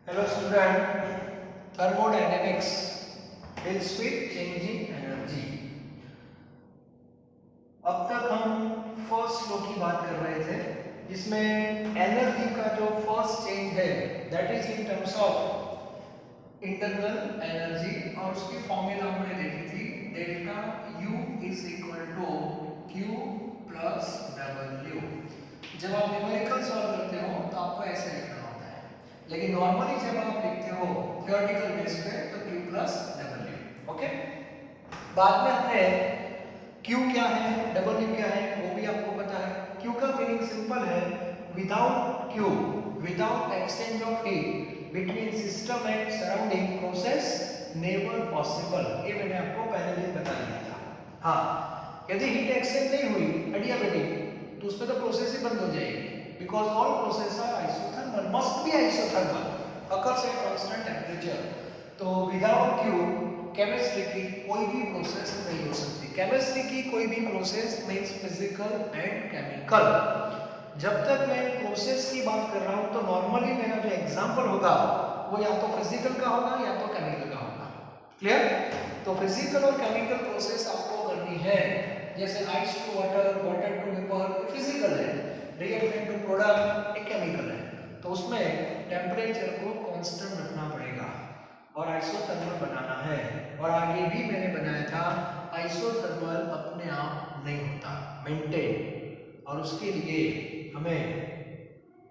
Hello student, thermodynamics deals with changing energy. अब तक हम फर्स्ट लॉ की बात कर रहे थे जिसमें एनर्जी का जो फर्स्ट चेंज है that is in terms of internal energy और उसकी फॉर्मूला हमने देखी थी delta U is equal to Q plus W। जब आप न्यूमेरिकल सॉल्व करते हो तो आपको ऐसे लिखना होता है, लेकिन नॉर्मली जब आप लिखते हो थ्योरेटिकल बेस पे तो Q प्लस W। ओके, बाद में हमने Q क्या है W क्या है वो भी आपको पता है। Q का मीनिंग सिंपल है, without Q without exchange of heat between system and surrounding process never possible. ये मैंने आपको पहले दिन बता दिया था। हाँ, यदि हीट एक्सचेंज नहीं हुई एडियाबेटिक तो उसमें तो प्रोसेस ही बंद हो जाएगी, because all process are isothermal, must be isothermal occurs at constant temperature. तो विदाउट Q केमिस्ट्री की कोई भी प्रोसेस नहीं हो सकती। केमिस्ट्री की कोई भी process means physical and chemical. जब तक मैं प्रोसेस की बात कर रहा हूं तो नॉर्मली मेरा जो एग्जांपल होगा वो या तो फिजिकल का होगा या तो केमिकल का होगा। क्लियर? तो फिजिकल और केमिकल प्रोसेस आपको करनी है, जैसे ice to water, water to vapour physical है, रिएक्टेंट टू प्रोडक्ट एक केमिकल है। तो उसमें टेम्परेचर को कांस्टेंट रखना पड़ेगा और आइसोथर्मल बनाना है। और आगे भी मैंने बनाया था आइसोथर्मल अपने आप नहीं होता, मेंटेन, और उसके लिए हमें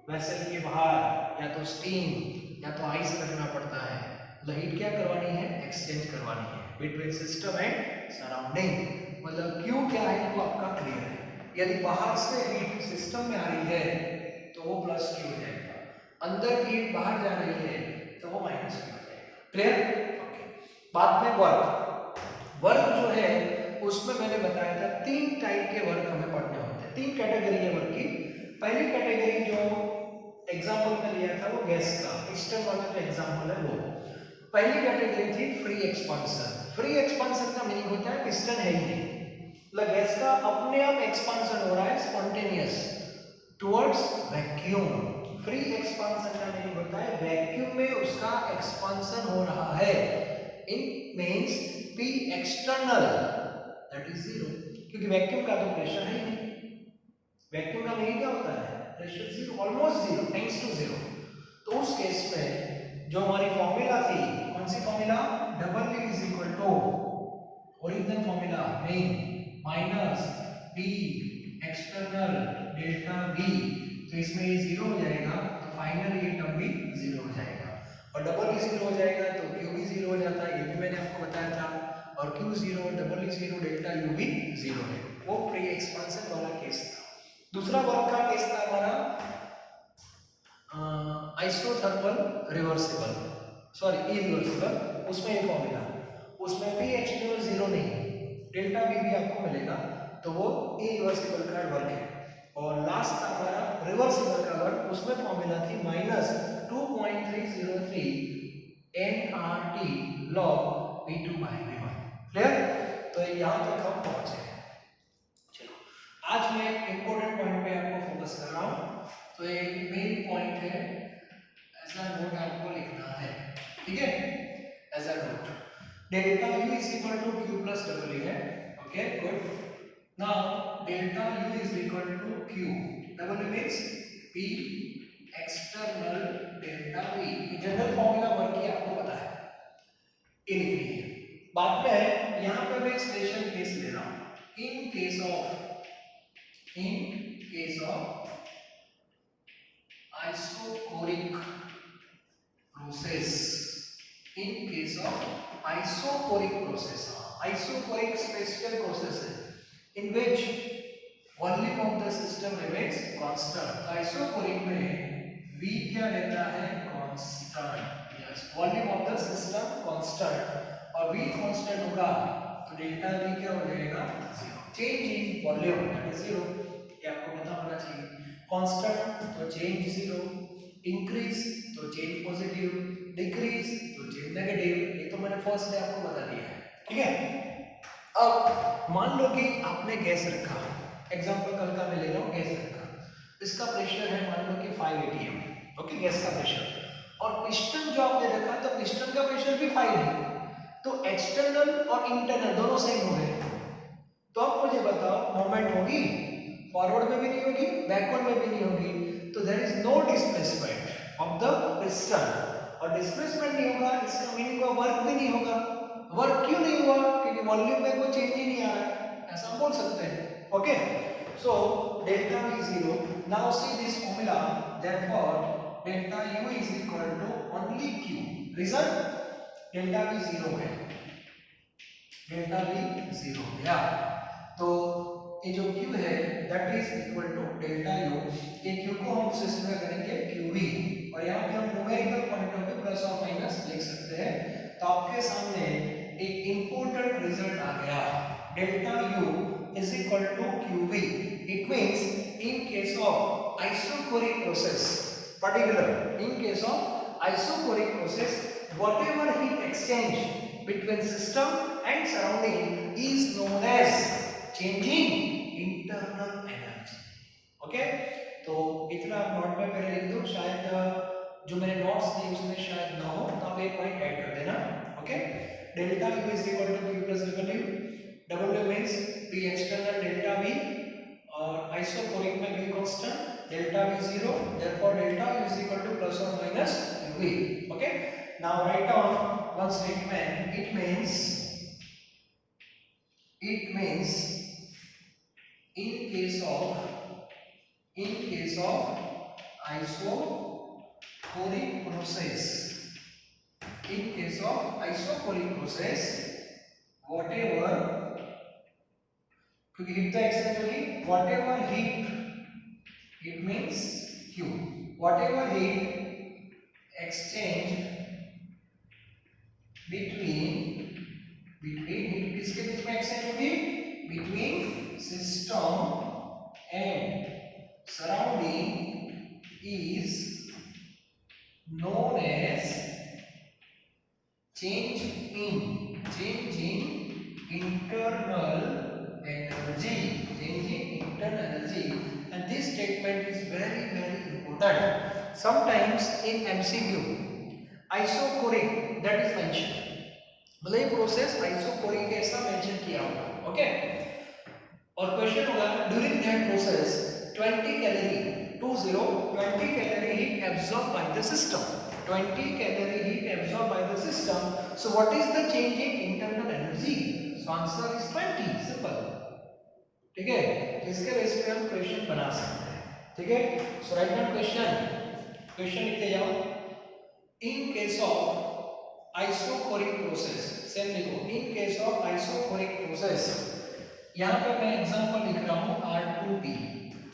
वेसल के बाहर या तो स्टीम या तो आइस रखना पड़ता है। मतलब हीट क्या करवानी है, एक्सचेंज करवानी है बिटवीन सिस्टम एंड सराउंडिंग। मतलब क्यू क्या है वो आपका क्लियर है। यदि बाहर से हीट सिस्टम में आ रही है तो वो प्लस क्यू हो जाएगा, अंदर की हीट बाहर जा रही है तो वो माइनस क्यू हो जाएगा। क्लियर? ओके। बाद में वर्क जो है उसमें मैंने बताया था तीन टाइप के वर्क हमें पढ़ने होते हैं, तीन कैटेगरी है वर्क की। पहली कैटेगरी जो एग्जांपल में लिया था वो गैस का, पिस्टन वाला जो एग्जांपल है वो पहली कैटेगरी थी फ्री एक्सपांशन। फ्री एक्सपांशन का मीनिंग होता है पिस्टन है ही नहीं, मतलब गैस का अपने आप एक्सपांशन हो रहा है spontaneous towards vacuum. Free expansion का मीनिंग होता है वैक्यूम में उसका एक्सपांशन हो रहा है। In means P external that is zero, क्योंकि वैक्यूम का तो प्रेशर है ही नहीं। वैक्यूम का मीनिंग क्या होता है, pressure zero, almost zero, tends to zero. तो उस केस में जो हमारी फॉर्मूला थी, कौन सी formula, W is equal to original formula में minus P external delta V। तो इसमें ये जीरो हो जाएगा तो फाइनली ये टर्म भी जीरो हो जाएगा, और डबल भी जीरो हो जाएगा तो Q भी जीरो हो जाता है, ये भी मैंने आपको बताया था। और Q zero, double zero, delta U भी जीरो है। वो प्री एक्सपांशन वाला केस था। दूसरा वर्क का केस था हमारा आइसोथर्मल रिवर्सिबल, सॉरी इरिवर्सिबल। उसमें ये फॉर्मूला, उसमें P एक्सटर्नल जीरो नहीं, डेल्टा V भी आपको मिलेगा, तो वो इरिवर्सिबल का वर्क है। और लास्ट था हमारा रिवर्सिबल का वर्क, उसमें फॉर्मूला थी minus 2.303 nRT log V2 by V1। Clear? तो यहाँ तक हम पहुंचे। चलो, आज मैं एक इंपॉर्टेंट पॉइंट पे आपको फोकस कर रहा हूँ। तो एक मेन पॉइंट है, ऐसा नोट आपको लिखना है, ठीक है? ऐसा note, delta U is equal to Q plus W है। Okay, good. Now delta U is equal to Q, W means P external delta V। ये जनरल फॉर्मूला वर्क की आपको पता है, ये लिखनी है। बाद में यहाँ पे मैं स्पेशल केस ले रहा हूँ। In case of isochoric process, in case of isochoric process, isochoric special process है in which volume of the system remains constant. Isochoric में V क्या रहता है, constant. Yes, volume of the system constant, और V constant होगा तो delta V क्या हो जाएगा, जीरो। Change in volume that is zero, ये आपको पता होना चाहिए। कांस्टेंट तो चेंज जीरो, इंक्रीज तो चेंज पॉजिटिव, डिक्रीज तो चेंज नेगेटिव। ये तो मैंने फर्स्ट डे आपको बता दिया है, ठीक है? अब मान लो कि आपने गैस रखा, एग्जांपल कल का मैं ले रहा हूँ, गैस रखा, इसका प्रेशर है मान लो कि 5 atm, ओके, गैस का प्रेशर। और पिस्टन जो आपने रखा तो पिस्टन का प्रेशर भी 5 है, तो एक्सटर्नल और इंटरनल दोनों सेम हो गए। तो अब मुझे बताओ मोमेंट होगी, फॉरवर्ड में भी नहीं होगी, बैकवर्ड में भी नहीं होगी, तो there is no displacement of the piston, और डिस्प्लेसमेंट नहीं होगा इसका मीनिंग हुआ वर्क भी नहीं होगा। वर्क क्यों नहीं हुआ? क्योंकि वॉल्यूम में कोई चेंज ही नहीं आ रहा है, ऐसा बोल सकते हैं। Okay, so delta V is 0. Now see this formula, therefore delta U is equal to only Q. Reason delta V 0 है, डेल्टा V 0 या तो ये जो Q है that is equal to delta U। ये Q को हम सिस्टम में करेंगे QV, और यहाँ पे हम numerical point of view plus और माइनस लिख सकते हैं। तो आपके सामने एक इंपॉर्टेंट रिजल्ट आ गया, delta U is equal to QV. It means in case of isochoric process, particular in case of isochoric process, whatever heat exchange between system and surrounding is known as changing internal energy. Okay, तो इतना आप note में पहले लिख दो, शायद जो मैंने नोट्स दिए उसमें शायद ना हो तो आप एक पॉइंट ऐड कर देना। Okay, delta U is equal to Q plus W, W means P external delta V, और आइसोकोरिक में V constant, delta V 0, therefore delta U is equal to plus or minus V. Okay, now write down one statement. It means in case of isochoric process, in case of isochoric process, whatever, क्योंकि heat तो exchange होगी, whatever heat means Q, whatever heat exchange between किसके बीच में exchange होगी? between system and surrounding is known as change in internal energy, and this statement is very important. Sometimes in MCQ isochoric that is mentioned, मतलब ये process isochoric ऐसा mention किया होगा। Okay, और question होगा during that process 20 calorie heat absorb by the system, 20 calorie heat absorb by the system, so what is the change in internal energy? So answer is 20, simple. ठीक है, इसके base पे हम question बना सकते हैं। ठीक है, सो राइट डाउन क्वेश्चन लिखते जाओ। In case of isochoric process, same लिखो, in case of isochoric process, यहाँ पे मैं एग्जांपल लिख रहा हूँ R2P।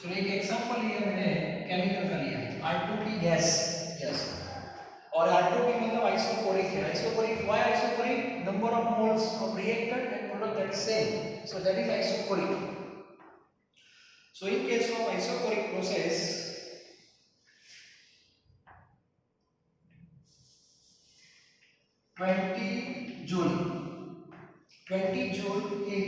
चलो एक एग्जांपल लिया मैंने, केमिकल का लिया R2P गैस, यस, और R2P मतलब आइसोकोरिक है। Isochoric, why isochoric? Number of moles of reactant and product that is same, so that is isochoric. So in case of isocoric process, 20 joule heat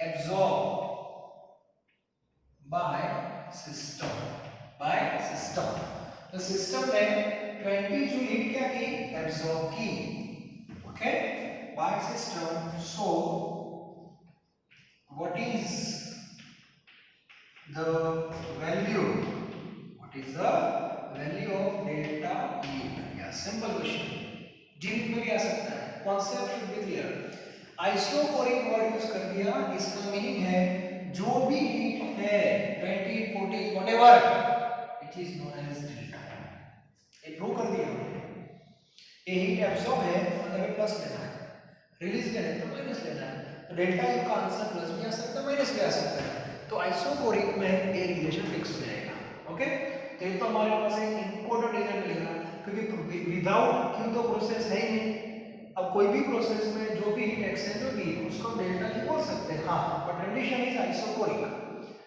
absorbed by system, तो system ने 20 joule heat क्या की? Absorb की। Okay, by system. So what is the value of delta E? या simple question, deep में भी आ सकता है, concept should be clear. Isochoric word use कर दिया, इसका मीनिंग है जो भी हीट है 20, 40 whatever, it is known as delta. ये प्रूव कर दिया हमने। ये हीट एब्सॉर्ब है मतलब प्लस लेना है, रिलीज करना है तो माइनस लेना है, तो डेल्टा यू का आंसर प्लस भी आ सकता है, माइनस भी आ सकता है। तो आइसोकोरिक में ये रिलेशन फिक्स हो जाएगा। ओके, तो ये तो हमारे पास एक इंपॉर्टेंट रीजन मिलेगा, क्योंकि विदाउट क्यू तो प्रोसेस है ही नहीं। अब कोई भी प्रोसेस में जो भी हीट एक्सचेंज होगी उसको डेल्टा जी बोल सकते हैं, हाँ, but condition is isochoric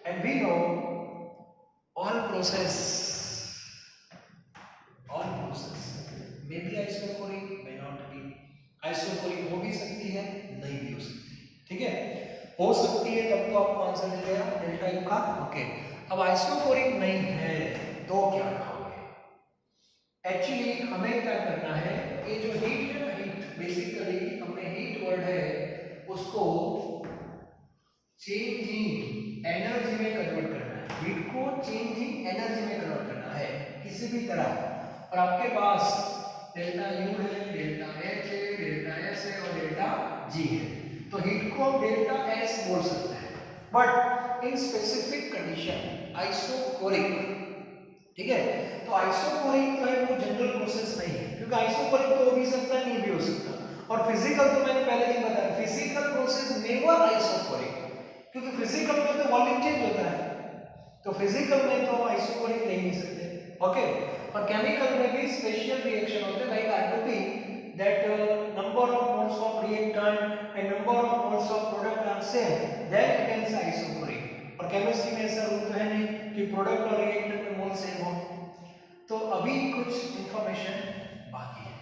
and we know all process may be isochoric, may not be. Isochoric हो भी सकती है, नहीं भी हो सकती। ठीक है, हो सकती है, तब तो आपको आंसर मिल गया डेल्टा यू का। ओके, अब आइसोकोरिक नहीं है तो क्या करोगे? एक्चुअली हमें क्या करना है, ये जो हीट है ना, हीट बेसिकली हमने हीट वर्ड है उसको चेंजिंग एनर्जी में कन्वर्ट करना है। हीट को चेंजिंग एनर्जी में कन्वर्ट करना है किसी भी तरह। और आपके पास डेल्टा यू है, डेल्टा एच है, डेल्टा एस है और डेल्टा जी है। तो हीट को हम डेल्टा एस बोल सकते हैं, but in specific condition isochoric, ठीक है। तो आइसोकोरिक जो है वो जनरल प्रोसेस नहीं है, क्योंकि आइसोकोरिक तो हो भी सकता है, नहीं भी हो सकता। और फिजिकल तो मैंने पहले ही बताया, फिजिकल प्रोसेस नेवर आइसोकोरिक, क्योंकि फिजिकल में तो वॉल्यूम चेंज होता है, तो फिजिकल में तो आइसोकोरिक ले नहीं सकते। ओके, और केमिकल में भी स्पेशल रिएक्शन होते हैं, like RTP, that number of moles of reactant and number of moles of product are same, then you can say isochoric. और केमिस्ट्री में ऐसा रूल तो है नहीं कि प्रोडक्ट और रिएक्टेंट में मोल सेम हो। तो अभी कुछ इंफॉर्मेशन बाकी है।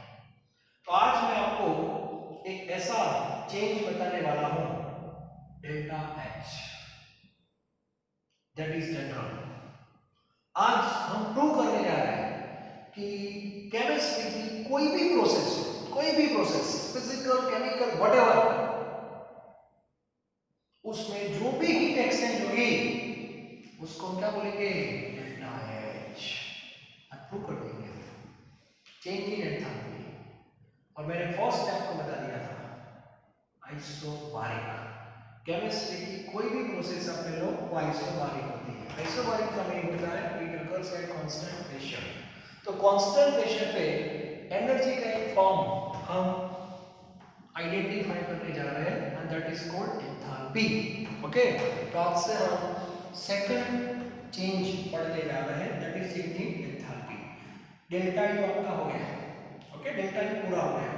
तो आज मैं आपको एक ऐसा चेंज बताने वाला हूं, delta H, that is general. आज हम प्रूव करने जा रहे हैं कि केमिस्ट्री की कोई भी प्रोसेस, फिजिकल, केमिकल, व्हाटएवर, उसमें जो भी हीट एक्सचेंज होगी उसको क्या बोलेंगे? Delta H. आज प्रूव कर देंगे चेंज इन एंथैल्पी। और मैंने फर्स्ट स्टेप को बता दिया था, आइसोबारिक। केमिस्ट्री की कोई भी प्रोसेस आप ले लो वो आइसोबारिक होती है। आइसोबारिक का मीनिंग होता है it occurs at constant pressure. तो कांस्टेंट प्रेशर पे एनर्जी का एक फॉर्म हम आइडेंटिफाई करने जा रहे हैं and that is called enthalpy. Okay, तो आज से हम सेकंड चेंज पढ़ने जा रहे हैं, that is changing enthalpy. Delta U आपका हो गया, ओके, डेल्टा यू पूरा हो गया।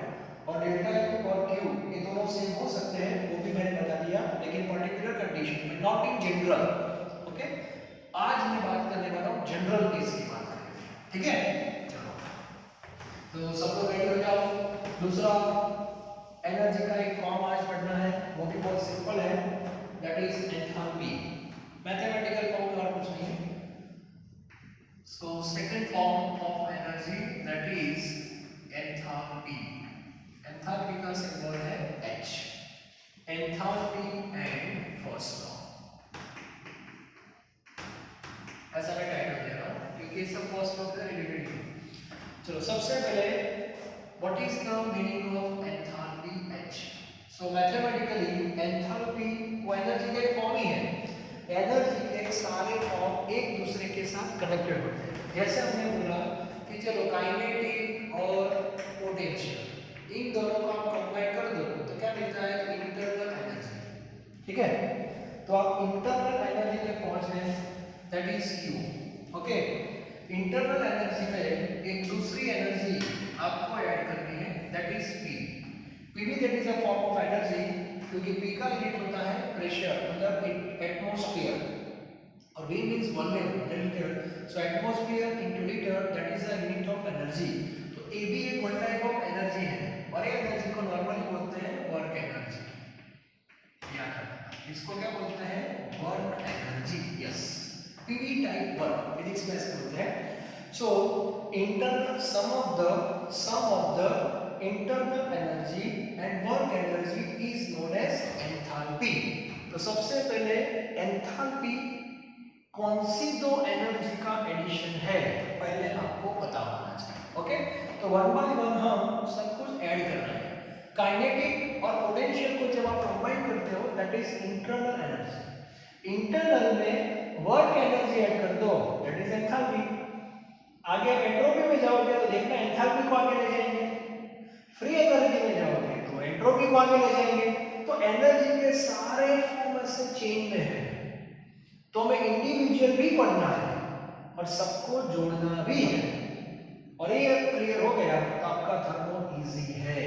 और डेल्टा यू और क्यू ये दोनों सेम हो सकते हैं, वो भी मैंने बता दिया, लेकिन पर्टिकुलर कंडीशन में, नॉट इन जनरल। ओके, आज मैं बात करने वाला हूं जनरल केस की बात करेंगे, ठीक है। चलो, तो सब लोग रेडी हो जाओ। दूसरा एनर्जी का एक फॉर्म आज पढ़ना है, वो भी बहुत सिंपल है, that is enthalpy. Mathematical form और कुछ नहीं है। So second form of energy that is enthalpy. Enthalpy का सिंबल है H। Enthalpy and first law, ऐसा मैं टाइटल दे रहा हूं क्योंकि सब फर्स्ट लॉ से रिलेटेड है। चलो, सबसे पहले what is the meaning of enthalpy H? So mathematically enthalpy वो एनर्जी का एक फॉर्म ही है। एनर्जी के सारे फॉर्म एक दूसरे के साथ कनेक्टेड होते हैं। जैसे हमने बोला कि चलो काइनेटिक और पोटेंशियल, इन दोनों को आप कंबाइन कर दो तो क्या मिलता है? इंटरनल एनर्जी, ठीक है। तो आप इंटरनल एनर्जी तक पहुंच गए, that is Q। Okay, internal energy में एक दूसरी एनर्जी आपको ऐड करनी है, दैट इज P। P भी that is a form of energy, क्योंकि P का यूनिट होता है प्रेशर, मतलब एटमॉस्फेयर, और V means volume, litre. So atmosphere into litre, that is the unit of energy. तो A भी एक वन टाइप ऑफ एनर्जी है, और ये एनर्जी को नॉर्मली बोलते हैं वर्क एनर्जी। याद रखना, इसको क्या बोलते हैं? Work energy. Yes, PV type work physics में ऐसे बोलते हैं। So internal sum of the internal energy and work energy is known as enthalpy. तो सबसे पहले एंथैल्पी कौन सी दो एनर्जी का एडिशन है, पहले आपको पता होना चाहिए। ओके, तो वन बाय वन हम सब कुछ ऐड कर रहे हैं। काइनेटिक और पोटेंशियल को जब आप कंबाइन करते हो, that is internal energy. Internal में वर्क एनर्जी ऐड कर दो, दैट इज एंथैल्पी। आगे आप एंट्रोपी में जाओगे तो देखना एंथैल्पी को आगे ले जाएंगे। फ्री एनर्जी में जाओगे तो एंट्रोपी को आगे ले जाएंगे। तो एनर्जी के सारे फॉर्म से चेन में है, तो हमें इंडिविजुअल भी पढ़ना है और सबको जोड़ना भी है। और ये क्लियर हो गया तो आपका थर्मो इजी है,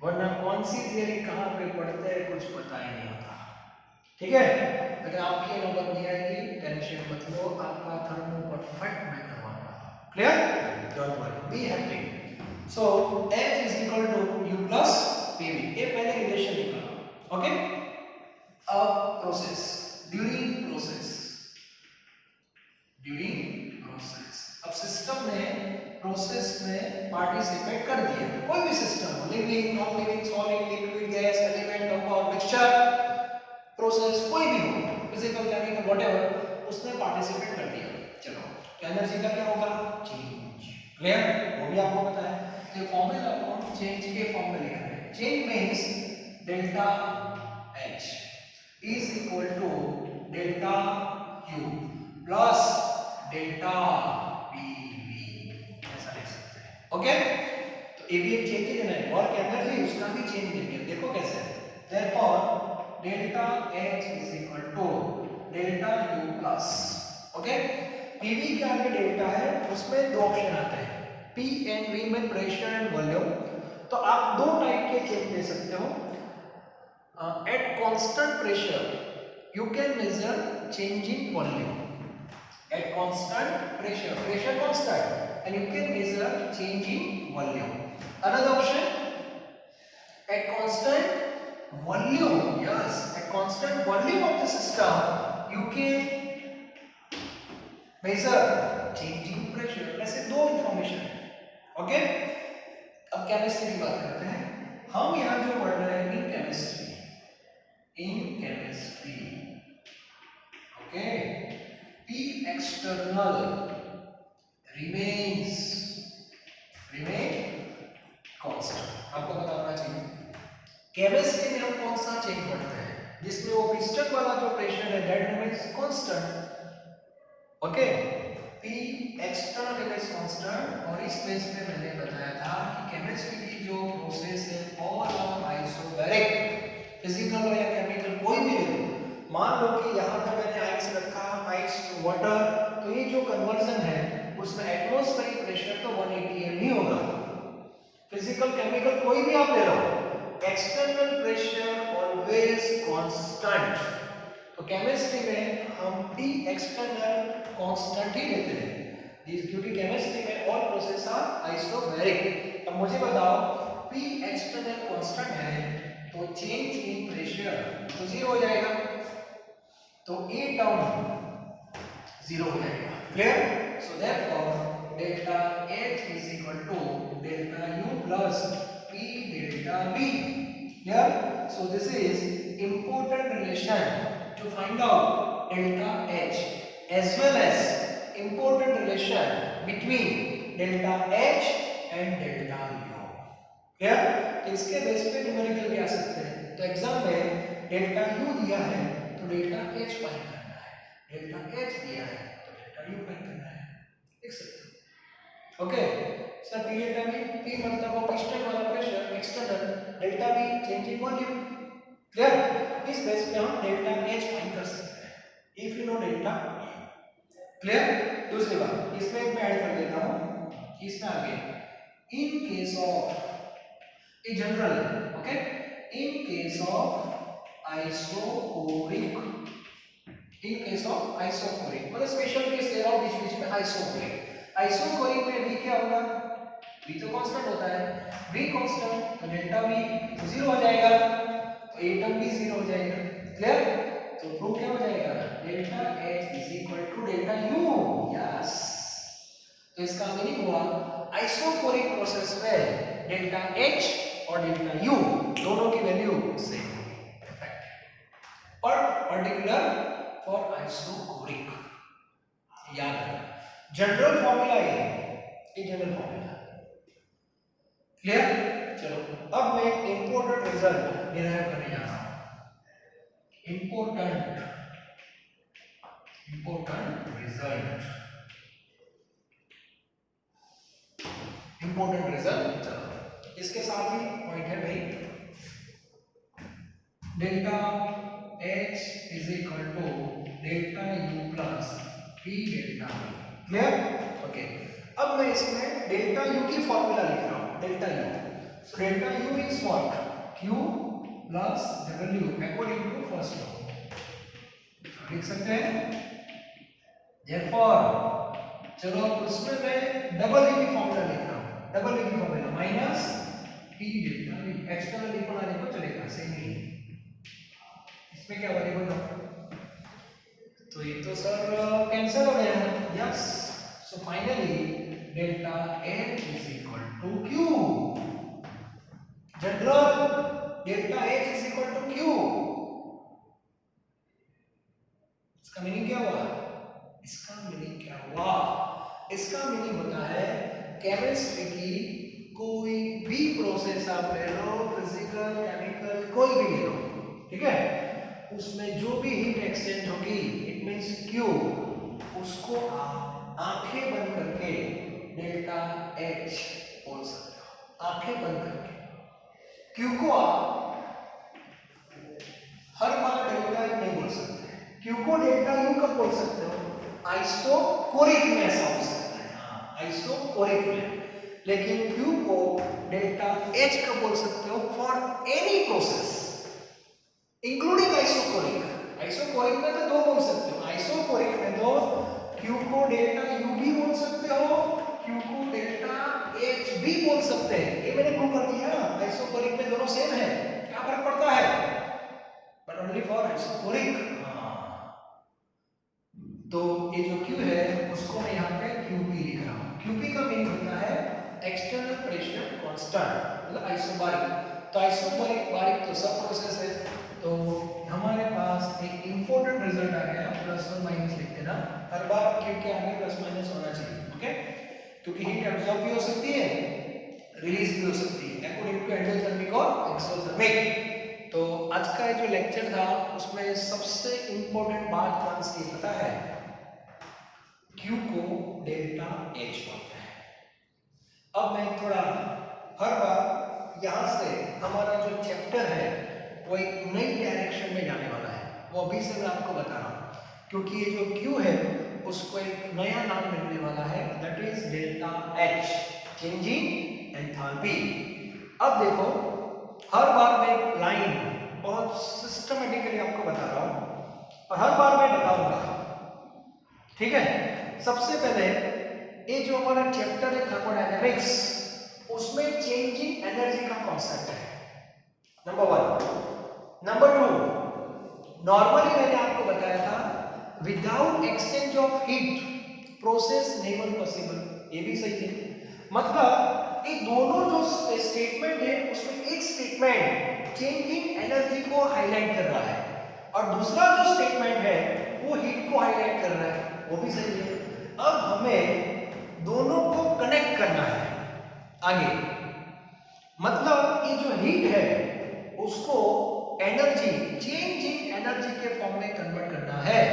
वरना कौन सी थियरी कहां पे पढ़ते हैं कुछ पता ही नहीं होता, ठीक है। अगर आपकी नौबत नहीं आएगी, टेंशन मत लो, आपका थर्मो परफेक्ट मैं करवाऊंगा। Clear? Don't worry, be happy. So H is equal to U plus PV, ये पहले रिलेशन निकाला। ओके, अब कर दिया, कोई भी सिस्टम हो, living, non living, solid, liquid, gas, element, compound, mixture, process, कोई भी हो, फिजिकल, केमिकल, व्हाटएवर, उसने पार्टिसिपेट कर दिया। चलो, तो एनर्जी का क्या होगा? चेंज। क्लियर? वो भी आपको पता है। तो फॉर्मूला को चेंज के फॉर्म में लिखा है। Change means delta H is equal to delta Q plus delta PV, ऐसा लिख सकते हैं। ओके, तो ये भी एक चेंज है ना, वर्क एनर्जी उसका भी चेंज लेंगे। देखो कैसे, therefore delta H is equal to delta U plus, okay, PV के आगे डेल्टा है, उसमें दो ऑप्शन आते हैं, P एंड V में प्रेशर एंड वॉल्यूम। तो आप दो टाइप के चेंज ले सकते हो। At constant pressure you can measure change in volume. At constant pressure, pressure constant, and you can measure change in volume. Another option, at constant volume, yes, at constant volume of the system you can measure change in pressure. ऐसे दो information है। Okay, अब chemistry की बात करते हैं। हम यहाँ जो पढ़ रहे हैं in chemistry, okay, P external remain constant। आपको पता होना चाहिए केमिस्ट्री में हम कौन सा चेंज पढ़ते हैं जिसमें वो पिस्टन वाला जो प्रेशर है that remains constant. Okay, P external remains constant. और इस बेस पे मैंने बताया था कि केमिस्ट्री की जो प्रोसेस है ऑल आर आइसोबैरिक, फिजिकल हो या केमिकल कोई भी ले लो। मान लो कि यहाँ पे मैंने आइस रखा, आइस टू वाटर, तो ये जो कन्वर्जन है उसमें एटमॉस्फेरिक प्रेशर तो 180 ही होगा। फिजिकल केमिकल कोई भी आप ले लो, एक्सटर्नल प्रेशर ऑलवेज कांस्टेंट। तो केमिस्ट्री में हम P एक्सटर्नल कांस्टेंट ही लेते हैं क्योंकि केमिस्ट्री में ऑल प्रोसेस आर आइसोबैरिक। अब मुझे बताओ P एक्सटर्नल कांस्टेंट है तो चेंज इन प्रेशर तो जीरो हो जाएगा, तो ए टर्म जीरो हो जाएगा। Clear? So therefore delta H is equal to delta U plus P delta B। Clear? So this is important relation to find out delta H as well as important relation between delta H and delta U। Clear? तो इसके base पे numerical भी आ सकते हैं। तो exam में delta U दिया है तो डेल्टा H फाइंड करना है, डेल्टा H दिया है तो डेल्टा U फाइंड करना है, देख सकते हो। Okay sir, P delta V, P मतलब वो पिस्टन वाला pressure external, delta V change in volume. Clear? इस बेस पे हम डेल्टा H फाइंड कर सकते हैं if you know delta E। Clear? दूसरी बात इसमें मैं ऐड कर देता हूं, इसमें आगे इन केस ऑफ, ये जनरल है, okay, in case of isochoric, in case of isochoric मतलब स्पेशल केस ले रहा हूं बीच बीच में। आइसोकोरिक, आइसोकोरिक में V क्या होगा? V तो कांस्टेंट होता है, V कांस्टेंट तो डेल्टा V तो जीरो हो जाएगा, तो ए टर्म भी जीरो हो जाएगा। क्लियर? तो प्रूफ क्या हो जाएगा? Delta H is equal to delta U। Yes, तो इसका मीनिंग हुआ आइसोकोरिक प्रोसेस में डेल्टा H और डेल्टा U दोनों की वैल्यू सेम होगी। पर पर्टिकुलर फॉर आइसोकोरिक याद रखना, जनरल फॉर्मूला ये जनरल फॉर्मूला। क्लियर? चलो अब मैं एक इंपॉर्टेंट रिजल्ट डिराइव करने जा रहा हूं। Important result. चलो इसके साथ ही पॉइंट है भाई, delta H is equal to delta U plus P delta V। Clear? Okay, अब मैं इसमें डेल्टा U की फॉर्मूला लिख रहा हूं, delta U। So delta U is what? Q plus W according to first law. लिख सकते हैं therefore, चलो उसमें मैं डबल E की फॉर्मूला लिख रहा हूं, डबल E की formula minus P delta V। External E बनाने को चलेगा सेम ही, इसमें क्या वेरिएबल होगा? तो ये तो सर कैंसिल हो गया। Yes, so finally delta H is equal 2q, general delta H is equal to Q। इसका मीनिंग क्या हुआ? इसका मीनिंग क्या हुआ? इसका मीनिंग होता है केमिस्ट्री की कोई भी प्रोसेस आप ले लो, फिजिकल, केमिकल, कोई भी ले लो, ठीक है, उसमें जो भी हीट एक्सचेंज होगी, इट मींस Q, उसको आप आंखें बंद करके डेल्टा H बोल सकते हो। आंखें बंद करके Q को आप हर बार डेल्टा यू नहीं बोल सकते। Q को डेल्टा यू कब बोल सकते हो? आइसोकोरिक में ऐसा हो सकता है, हाँ, आइसोकोरिक में। लेकिन Q को डेल्टा H कब बोल सकते हो? For any process including isochoric. Isochoric में तो दो बोल सकते हो, आइसोकोरिक में तो Q को डेल्टा U भी बोल सकते हो, Q को डेल्टा H भी बोल सकते हैं। ये मैंने प्रूव कर दिया। आइसोकोरिक में दोनों सेम है, क्या फर्क पड़ता है? But only for isochoric. तो ये जो Q है उसको मैं यहाँ पे QP लिख रहा हूँ। QP का मीनिंग होता है एक्सटर्नल प्रेशर कांस्टेंट, मतलब आइसोबारिक। तो आइसोबारिक बारिक तो सब प्रोसेस है। तो हमारे पास एक इंपॉर्टेंट रिजल्ट आ गया, प्लस और माइनस लिख देना हर बार। Q के आगे प्लस माइनस होना चाहिए, ओके? क्योंकि हीट एब्जॉर्ब भी हो सकती है, रिलीज भी हो सकती है अकॉर्डिंग टू एंडोथर्मिक और एक्सोथर्मिक। तो आज का जो लेक्चर था उसमें सबसे इंपॉर्टेंट बात कौन सी पता है? Q को डेल्टा H बोलते हैं। अब मैं थोड़ा हर बार यहाँ से हमारा जो चैप्टर है वो एक नई डायरेक्शन में जाने वाला है, वो अभी से मैं आपको बता रहा हूँ। क्योंकि ये जो Q है उसको एक नया नाम मिलने वाला है, that is delta H, changing enthalpy. अब देखो हर बार मैं एक लाइन बहुत सिस्टमेटिकली आपको बता रहा हूँ और हर बार मैं बताऊंगा, ठीक है? सबसे पहले ये जो हमारा चैप्टर है थर्मोडायनेमिक्स, उसमें चेंजिंग एनर्जी का कॉन्सेप्ट है, नंबर 1। नंबर 2, नॉर्मली मैंने आपको बताया था without exchange of heat process never possible. ये भी सही है, मतलब ये दोनों जो स्टेटमेंट है उसमें एक स्टेटमेंट चेंजिंग एनर्जी को हाईलाइट कर रहा है और दूसरा जो स्टेटमेंट है वो हीट को हाईलाइट कर रहा है, वो भी सही है। अब हमें दोनों को कनेक्ट करना है आगे, मतलब ये जो हीट है उसको एनर्जी, चेंजिंग एनर्जी के फॉर्म में कन्वर्ट करना है।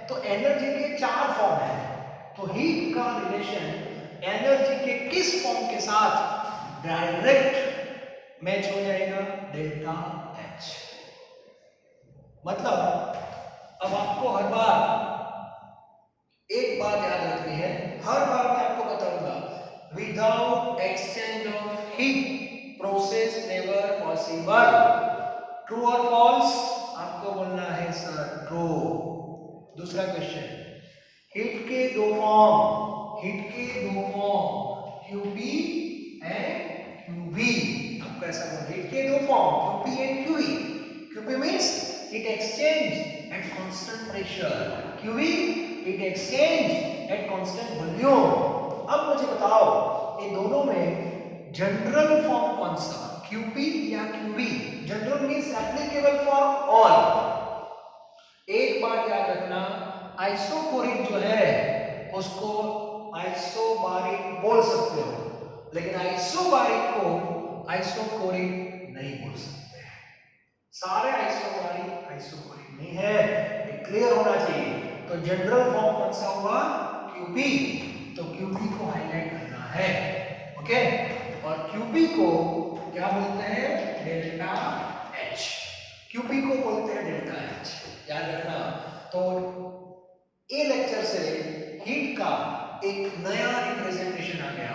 तो एनर्जी के 4 फॉर्म है, तो हीट का रिलेशन एनर्जी के किस फॉर्म के साथ डायरेक्ट मैच हो जाएगा? Delta H। मतलब अब आपको हर बार एक बात याद रखनी है, हर बार मैं आपको बताऊंगा without exchange of heat process never possible. True और फॉल्स? आपको बोलना है सर ट्रू। दूसरा क्वेश्चन, हीट के दो फॉर्म, हीट के दो फॉर्म QP एंड QV। आपको ऐसा बोलना, हीट के दो form QP and QE। QP means heat exchange at constant pressure, QE heat exchange at constant volume. अब मुझे बताओ इन दोनों में जनरल फॉर्म कौन सा, QP या QV? General means applicable for all. एक बात याद रखना, आइसोकोरिक जो है उसको आइसोबारिक बोल सकते हो, लेकिन आइसोबारिक को आइसोकोरिक नहीं बोल सकते। सारे आइसोबारिक आइसोकोरिक नहीं है, ये क्लियर होना चाहिए। तो जनरल फॉर्म कौन सा हुआ? QP। तो QP को हाईलाइट करना है, ओके? और QP को क्या बोलते हैं? Delta H। QP को बोलते हैं डेल्टा H, याद रखना। तो ये लेक्चर से हीट का एक नया रिप्रेजेंटेशन आ गया।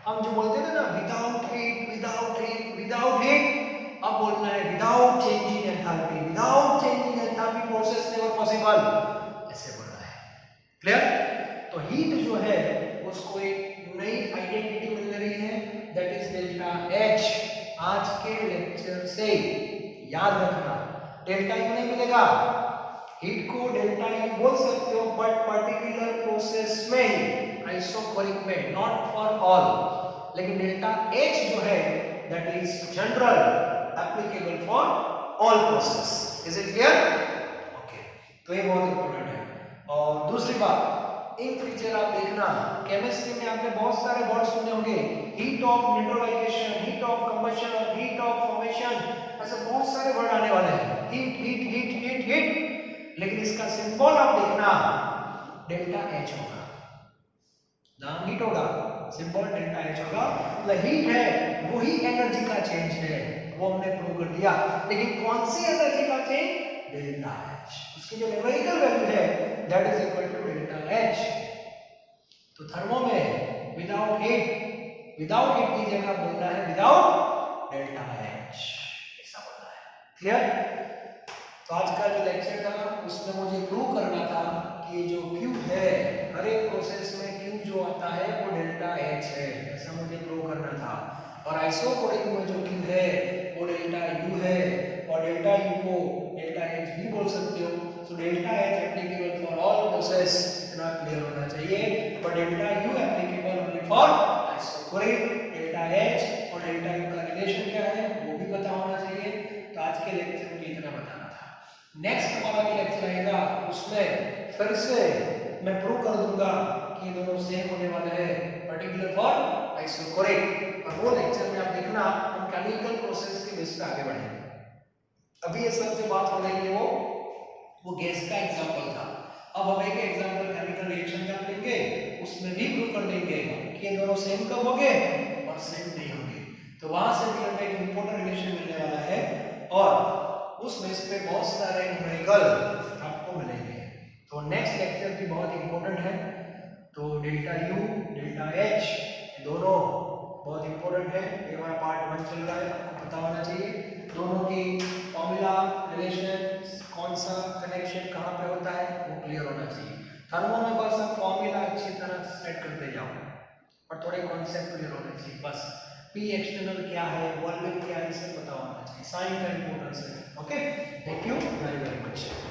हम जो बोलते थे ना without heat, without heat, without heat, अब बोलना है without changing enthalpy, without changing enthalpy process never possible, ऐसे बोलना है। क्लियर? तो हीट जो है उसको एक नई आइडेंटिटी मिल रही है, दैट इज डेल्टा H। आज के लेक्चर से याद रखना, डेल्टा यू नहीं मिलेगा, हीट को डेल्टा यू बोल सकते हो बट पर्टिकुलर प्रोसेस में, आइसोकोरिक में, नॉट फॉर ऑल। लेकिन डेल्टा एच जो है that is general applicable for all process. Is it clear? Okay, तो ये बहुत इंपॉर्टेंट है। और दूसरी बात, इन फ्यूचर आप देखना केमिस्ट्री में आपने बहुत सारे वर्ड सुने होंगे, heat of neutralisation, heat of combustion और हीट ऑफ फॉर्मेशन, ऐसे बहुत सारे वर्ड आने वाले हैं। Heat heat heat heat heat, लेकिन इसका सिंबल आप देखना डेल्टा एच होगा। नाम हीट होगा, सिंबल डेल्टा एच होगा। मतलब हीट है वही एनर्जी का चेंज है, वो हमने प्रूव कर दिया। लेकिन कौन सी एनर्जी का चेंज? Delta H. उसकी जो न्यूमेरिकल वैल्यू है that is equal to delta H. तो थर्मो में विदाउट हीट की जगह बोलना है विदाउट डेल्टा एच, ऐसा बोलना है। क्लियर? तो आज का जो लेक्चर था उसमें मुझे प्रूव करना था कि जो Q है हर एक प्रोसेस में Q जो आता है वो डेल्टा एच है, ऐसा मुझे प्रूव करना था। और आइसोकोरिक में जो Q है वो डेल्टा U है, और डेल्टा U को डेल्टा एच भी बोल सकते हो। तो delta H applicable for all process, इतना क्लियर होना चाहिए। पर delta U applicable only for isochoric. Delta H और डेल्टा U का रिलेशन क्या है वो भी पता होना चाहिए। तो आज के लेक्चर में इतना बताना था। नेक्स्ट हमारा जो लेक्चर आएगा उसमें फिर से मैं प्रूव कर दूंगा कि दोनों सेम होने वाले हैं, पर्टिकुलर फॉर आइसोकोरिक। और वो लेक्चर में आप देखना हम केमिकल प्रोसेस के बेस पे आगे बढ़ेंगे। अभी ये सब जो बात हो रही है वो गैस का एग्जांपल था। अब हम एक एग्जांपल केमिकल रिएक्शन का लेंगे, उसमें भी प्रूव कर देंगे कि दोनों सेम कब होंगे और सेम नहीं होंगे। तो वहां से भी हमें एक इंपॉर्टेंट रिलेशन मिलने वाला है, और उस बेस पे बहुत सारे न्यूमेरिकल आपको मिलेंगे। तो नेक्स्ट लेक्चर भी बहुत इंपॉर्टेंट है। तो डेल्टा यू डेल्टा एच दोनों बहुत इंपॉर्टेंट है। ये हमारा पार्ट 1 चल रहा है, आपको पता होना चाहिए दोनों की फॉर्मूला, रिलेशन, कौन सा कनेक्शन कहाँ पे होता है वो क्लियर होना चाहिए। थर्मो में बस आप फॉर्मूला अच्छी तरह सेट करते जाओ और थोड़े कॉन्सेप्ट क्लियर होने चाहिए बस। पी एक्सटर्नल क्या है, वॉल्यूम क्या है, इसे पता होना चाहिए। साइन का इंपॉर्टेंस है। Okay, thank you very very much.